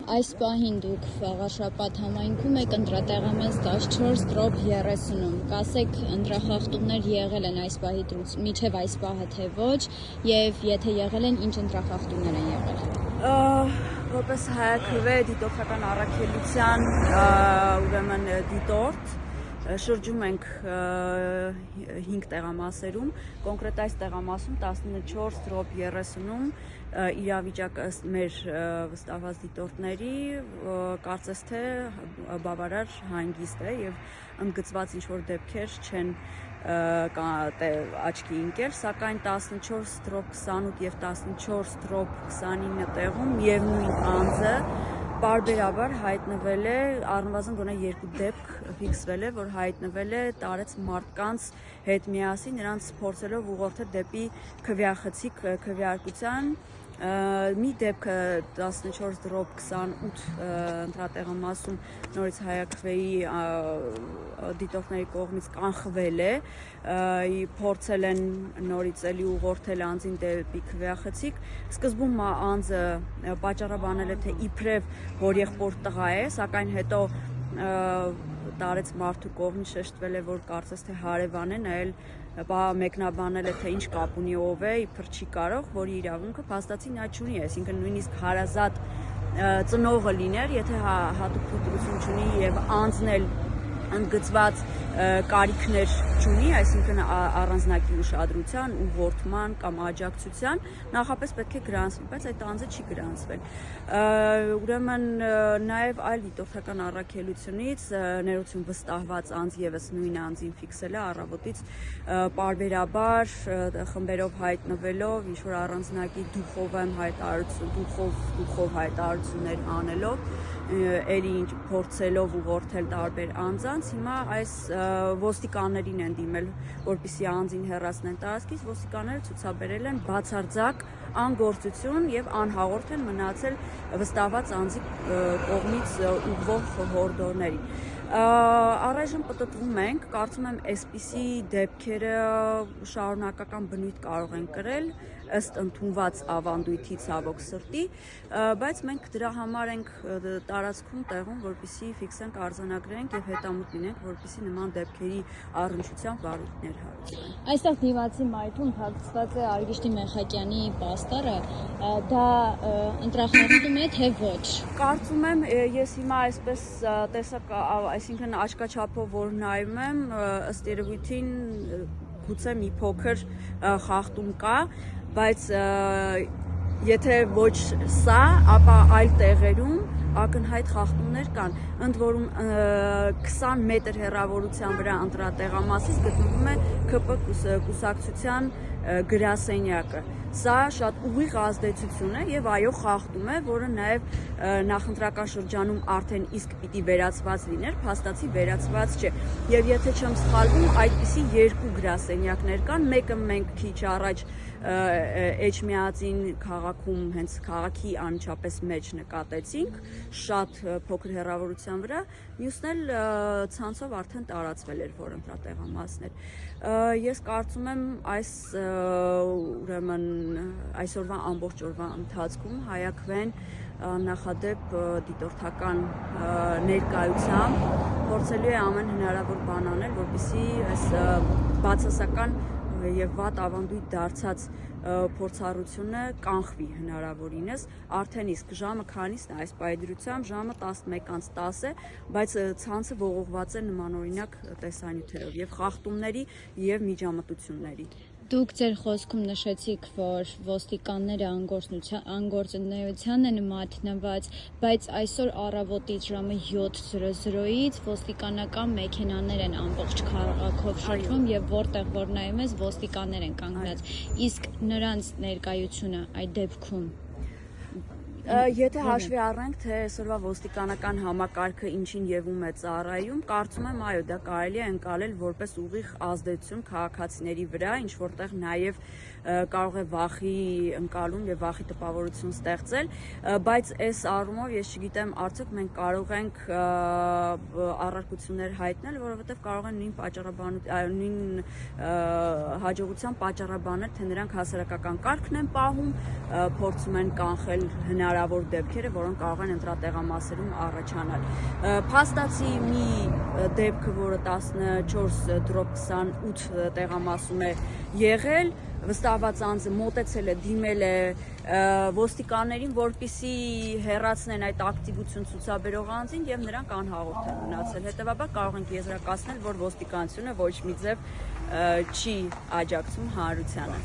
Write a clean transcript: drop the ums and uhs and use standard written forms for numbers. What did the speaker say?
Այս պահին դուք Վաղարշապատ համայնքում եք ընտրատեղամաս 14/30-ում, կասեք ընտրախախտումներ եղել են այս պահից մինչև այս պահը թե ոչ, և եթե եղել են, ինչ ընտրախախտումներ են եղել։ Որպես հայաքվե դիտորդական առաքելության ուրեմն դիտորդ շրջում ենք 5 տեղամասերում, կոնկրետ այս տեղամասում 14/30-ում իրավիճակը ըստ մեր վստահված դիտորդների կարծես թե բավարար հանգիստ է եւ ընդգծված ինչ-որ դեպքեր չեն աչքի ընկել, սակայն 14/28 եւ 14/29 տեղում միևնույն անձը պարբերաբար հայտնվել է, առնվազն գոնե 2 դեպք ֆիքսվել է, որ հայտնվել է տարեց մարդկանց հետ միասին, նրանց փորձելով ուղղորդել դեպի քվեախցիկ քվեարկության։ Մի դեպքը 14/28 ընտրատեղամասում նորից հայաքվեի դիտորդների կողմից կանխվել է, փորձել են նորից էլի ուղղորդել անձին դեպի քվեախցիկ։ Սկզբում անձը պատճառաբանել է, թե իբրև հորեղբոր տղա է, սակայն հետո տարեց մարդու կողմից շեշտվել է, որ կարծես թե հարևան է, նայել մեկնաբանել է, թե ինչ կապ ունի ով է, իբր չի կարող, որի իրավունքը փաստացի նա չունի, այսինքն նույնիսկ հարազատ ծնողը լիներ, եթե հատուկ թույլտվություն չունի եւ անձն էլ ընդգծված կարիքներ չունի, այսինքն առանձնակի ուշադրության, ուղղորդման կամ աջակցության, նախապես պետք է գրանցվի, բայց այդ անձը չի գրանցվել։ Ուրեմն նաև այլ դիտորդական առաքելությունից ներողություն վստահված անձ եւս նույն անձին ֆիքսել է առավոտից պարբերաբար խմբերով հայտնվելով, ինչ-որ առանձնակի դուխով հայտարարություններ անելով, էլի փորձելով ուղղորդել տարբեր անձանց, հիմա այս ոստիկաններին են դիմել, որպեսզի անձին հեռացնեն տարածքից, ոստիկանները ցուցաբերել են բացարձակ անգործություն եւ անհաղորդ են մնացել վստահված անձի կողմից ուղղվող հորդորներին։ Առայժմ պտտվում ենք, կարծում եմ այսպիսի դեպքերը շարունակական բնույթ կարող են կրել ըստ ընդունված ավանդույթի ցավոք սրտի, բայց մենք դրա համար ենք տարածքում տեղում, որպեսզի ֆիքսենք, արձանագրենք եւ հետամուտ լինենք, որպեսզի նման դեպքերի առնչությամբ վարույթներ հարուցվեն։ Այստեղ դիմացի մայթում փակցված է Արգիշտի Մեխակյանի պաստառը, դա ընտրախախտում է թե ոչ։ Կարծում եմ, ես հիմա այսպես տեսակ, այսինքն աչքաչափով որ նայում եմ, ըստ երևույթին գուցե մի փոքր խախտում կա, բայց եթե ոչ սա, ապա այլ տեղերում ակնհայտ խախտումներ կան, ընդ որում 20 մետր հեռավորության վրա ընտրատեղամասից գտնվում է ՔՊ կուսակցության գրասենյակը։ Սա շատ ուղիղ ազդեցություն է եւ այո խախտում է, որը նաեւ նախընտրական շրջանում արդեն իսկ պիտի վերացված լիներ, փաստացի վերացված չէ։ Եվ եթե չեմ սխալվում, այդպիսի 2 գրասենյակներ կան, մեկը մենք քիչ առաջ Էջմիածին քաղաքում հենց քաղաքի անմիջապես մեջ նկատեցինք, շատ փոքր հեռավորության վրա, մյուսն էլ ցանցով արդեն տարածվել էր, որ ընտրատեղամասներ։ Ես կարծում եմ այս ուրեմն այսօրվա ամբողջ օրվա ընթացքում հայաքվեն նախադեպ դիտորդական ներկայությամբ փորձելու է ամեն հնարավոր բան անել, որպեսզի այս բացասական եւ վատ ավանդույթ դարձած փորձառությունը կանխվի հնարավորինս, արդեն իսկ ժամը քանիսն է այս պայդրությամբ, ժամը 11:10 է, բայց ցանցը ողողված է նմանօրինակ տեսանյութերով եւ խախտումների եւ միջամտությունների։ Դուք ձեր խոսքում նշեցիք, որ ոստիկանները անգործնեության են մատնված, բայց այսօր առավոտից ժամը 7:00-ից ոստիկանական մեքենաներ են ամբողջ քաղաքով շրջվում եւ որտեղ որ նայում ես ոստիկաններ են կանգնած, իսկ նրանց ներկայությունը այդ դեպքում Եթե հաշվի առնենք, թե այսօրվա ոստիկանական համակարգը ինչին ևում է ծառայում, կարծում եմ, այո, դա կարելի է ընկալել որպես ուղիղ ազդեցություն քաղաքացիների վրա, ինչ որտեղ նաև կարող է վախի ընկալում եւ վախի տպավորություն ստեղծել, բայց այս առումով ես չգիտեմ, արդյոք մենք կարող ենք առարկություններ հայտնել, որովհետեւ կարող են նույն հաջողության պատճառաբանել, թե նրանք հասարակական կարգն են պահում, փորձում են կանխել հնարավոր կարևոր դեպքերը, որոնք կարող են ընտրատեղամասերում առաջանալ։ Փաստացի մի դեպքը, որը 14/28 տեղամասում է եղել, վստահված անձը մոտեցել է, դիմել է ոստիկաններին, որպեսզի հեռացնեն այդ ակտիվություն ցուցաբերող անձին եւ նրանք անհաղորդ են մնացել։ Հետեւաբար կարող ենք եզրակացնել, որ ոստիկանությունը ոչ մի ձև չի աջակցում հանրությանը։